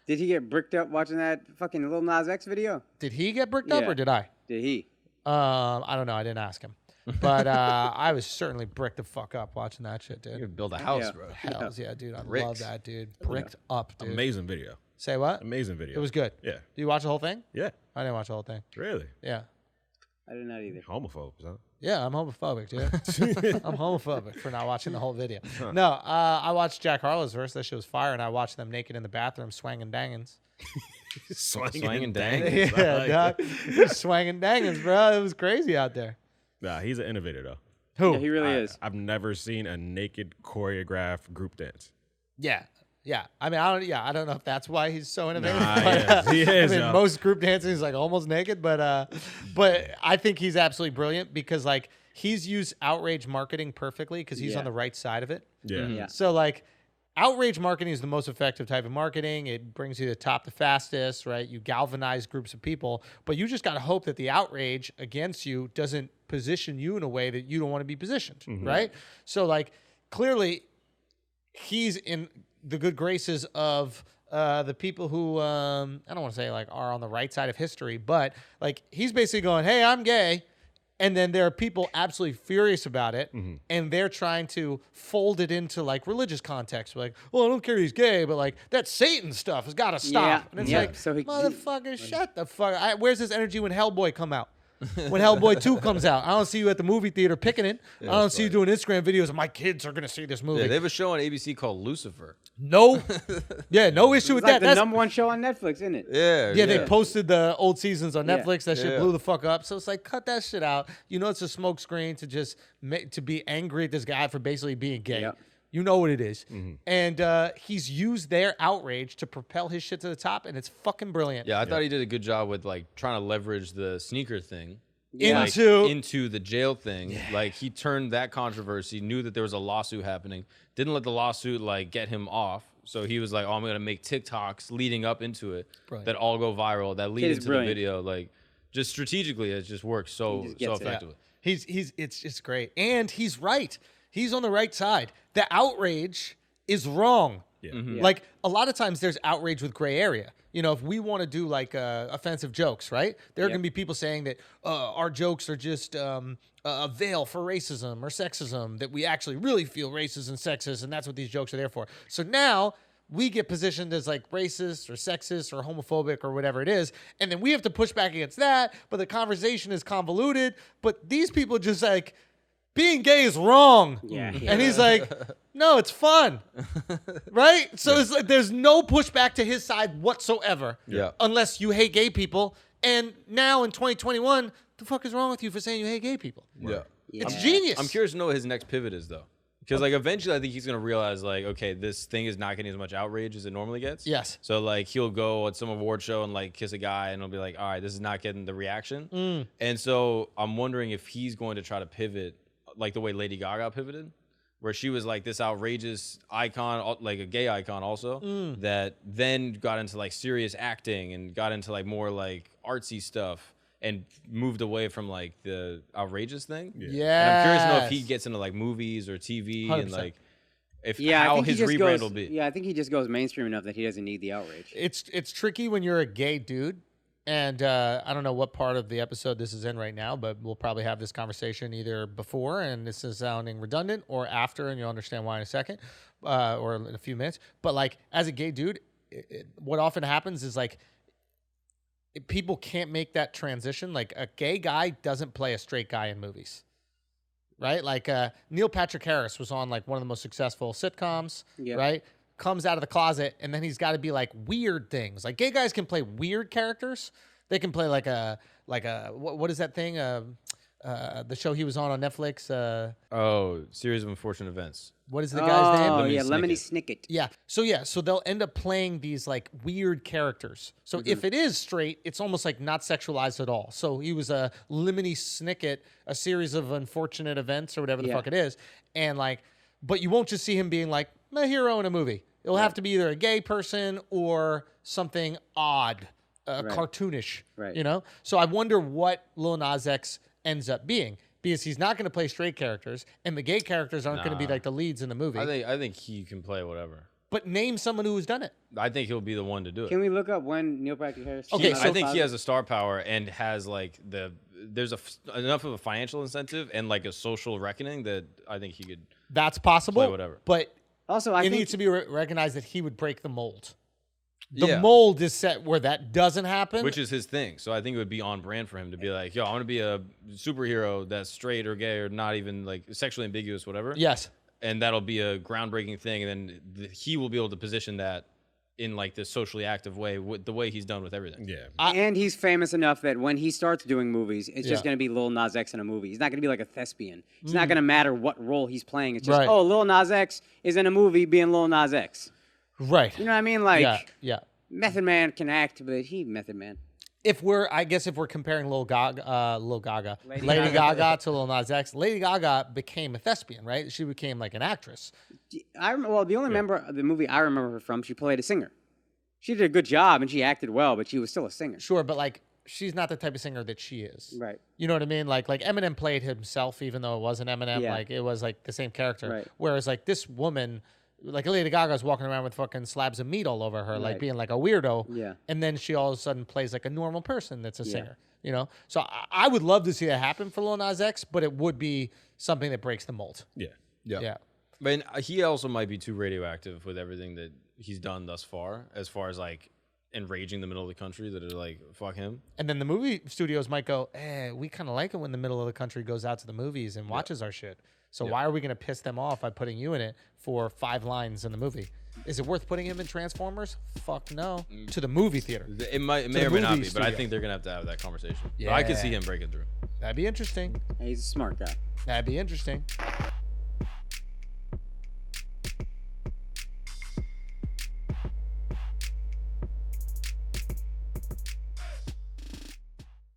Did he get bricked up watching that fucking Lil Nas X video? Did he get bricked up or did I? Did he? I don't know. I didn't ask him. But I was certainly bricked the fuck up watching that shit, dude. You could build a house, bro. Hells yeah, dude. I Bricks. love that, dude. Bricked up, dude. Amazing video. Say what? Amazing video. It was good. Yeah. Did you watch the whole thing? Yeah. I didn't watch the whole thing. Really? Yeah. I did not either. Homophobes, huh? Yeah, I'm homophobic, dude. I'm homophobic for not watching the whole video. No, I watched Jack Harlow's verse. That shit was fire, and I watched them naked in the bathroom swanging dangins. Swanging dangins. Yeah, dog. Swanging dangins, bro. It was crazy out there. Nah, he's an innovator, though. Who? Yeah, he really is. I've never seen a naked choreographed group dance. Yeah. I mean, I don't know if that's why he's so innovative. Nah, but, he is. I mean, most group dancing is like almost naked, but I think he's absolutely brilliant because like he's used outrage marketing perfectly because he's on the right side of it. Yeah. Yeah. So like outrage marketing is the most effective type of marketing. It brings you to the top the fastest, right? You galvanize groups of people, but you just got to hope that the outrage against you doesn't position you in a way that you don't want to be positioned, right? So like clearly he's in the good graces of the people who I don't want to say like are on the right side of history, but like he's basically going, hey, I'm gay. And then there are people absolutely furious about it, and they're trying to fold it into like religious context. Like, well, I don't care he's gay, but like that Satan stuff has got to stop. Yeah, And it's yeah. like, So motherfucker, shut the fuck. Where's this energy when Hellboy come out? When Hellboy 2 comes out, I don't see you at the movie theater picking it. I don't see you doing Instagram videos of my kids are gonna see this movie. Yeah, they have a show on ABC called Lucifer. No, no issue with It's like that. the That's number one show on Netflix, isn't it? yeah, they posted the old seasons on Yeah. Netflix. That shit Yeah. blew the fuck up. So it's like, cut that shit out. You know, it's a smoke screen to just to be angry at this guy for basically being gay. Yep. You know what it is. And he's used their outrage to propel his shit to the top, and it's fucking brilliant. Yeah, I thought he did a good job with like trying to leverage the sneaker thing. Yeah. Into the jail thing. Yeah. Like he turned that controversy, knew that there was a lawsuit happening, didn't let the lawsuit like get him off. So he was like, oh, I'm going to make TikToks leading up into it that all go viral, that lead into the video. Like just strategically, it just works so effectively. Yeah. It's just great. And he's right. He's on the right side. The outrage is wrong. Yeah. Yeah. Like a lot of times there's outrage with gray area. You know, if we want to do like offensive jokes, right? There are going to be people saying that our jokes are just a veil for racism or sexism, that we actually really feel racist and sexist, and that's what these jokes are there for. So now we get positioned as like racist or sexist or homophobic or whatever it is, and then we have to push back against that, but the conversation is convoluted. But these people just like, being gay is wrong. Yeah. And he's like, no, it's fun. Right? So it's like there's no pushback to his side whatsoever. Yeah. Unless you hate gay people. And now in 2021, the fuck is wrong with you for saying you hate gay people? Yeah. It's genius. I'm curious to know what his next pivot is though. Because like eventually I think he's gonna realize like, okay, this thing is not getting as much outrage as it normally gets. Yes. So like he'll go at some award show and like kiss a guy and he'll be like, all right, this is not getting the reaction. And so I'm wondering if he's going to try to pivot like the way Lady Gaga pivoted, where she was like this outrageous icon, like a gay icon also, that then got into like serious acting and got into like more like artsy stuff and moved away from like the outrageous thing. Yeah. And I'm curious to know if he gets into like movies or TV 100%. and like if I how think his he just rebrand goes, will be. Yeah, I think he just goes mainstream enough that he doesn't need the outrage. It's tricky when you're a gay dude. And I don't know what part of the episode this is in right now, but we'll probably have this conversation either before, and this is sounding redundant, or after, and you'll understand why in a second, or in a few minutes. But like, as a gay dude, what often happens is like, people can't make that transition. Like a gay guy doesn't play a straight guy in movies, right? Like Neil Patrick Harris was on like one of the most successful sitcoms, right? Comes out of the closet, and then he's got to be like weird things. Like gay guys can play weird characters. They can play like a what is that thing? The show he was on Netflix. Series of Unfortunate Events. What is the guy's name? Oh Lemony yeah, Lemony Snicket. Snicket. Yeah. So they'll end up playing these like weird characters. So if it is straight, it's almost like not sexualized at all. So he was a Lemony Snicket, a series of unfortunate events or whatever the fuck it is, and like, but you won't just see him being like a hero in a movie. It'll have to be either a gay person or something odd, cartoonish. Right. You know. So I wonder what Lil Nas X ends up being. Because he's not going to play straight characters, and the gay characters aren't going to be like the leads in the movie. I think he can play whatever. But name someone who's done it. I think he'll be the one to do it. Can we look up when Neil Patrick Harris? Okay, I think he has a star power and has like there's enough of a financial incentive and like a social reckoning that I think he could. That's possible. Play whatever. But Also, it I think needs to be recognized that he would break the mold. The mold is set where that doesn't happen. Which is his thing. So I think it would be on brand for him to be like, yo, I want to be a superhero that's straight or gay or not even like sexually ambiguous, whatever. Yes. And that'll be a groundbreaking thing. And then he will be able to position that in like this socially active way, with the way he's done with everything. Yeah. and he's famous enough that when he starts doing movies, it's just Yeah. going to be Lil Nas X in a movie. He's not going to be like a thespian. It's not going to matter what role he's playing. It's just, Right. oh, Lil Nas X is in a movie being Lil Nas X. Right. You know what I mean? Like, Yeah. Method Man can act, but he Method Man. I guess if we're comparing Lady Gaga Gaga. to Lil Nas X, Lady Gaga became a thespian, right? She became like an actress. The only member of the movie I remember her from, she played a singer. She did a good job and she acted well, but she was still a singer. Sure, but like she's not the type of singer that she is. Right. You know what I mean? Like Eminem played himself, even though it wasn't Eminem. Yeah. Like it was like the same character. Right. Whereas like this woman, like Lady Gaga's walking around with fucking slabs of meat all over her, like Right. being like a weirdo. Yeah. And then she all of a sudden plays like a normal person that's a singer. You know? So I would love to see that happen for Lil Nas X, but it would be something that breaks the mold. Yeah. Yeah. But he also might be too radioactive with everything that he's done thus far as like enraging the middle of the country that are like, fuck him. And then the movie studios might go, we kind of like it when the middle of the country goes out to the movies and watches our shit. So why are we going to piss them off by putting you in it for 5 lines in the movie? Is it worth putting him in Transformers? Fuck no. To the movie theater. It may or may not be, but I think they're going to have that conversation. Yeah. But I could see him breaking through. That'd be interesting. He's a smart guy. That'd be interesting.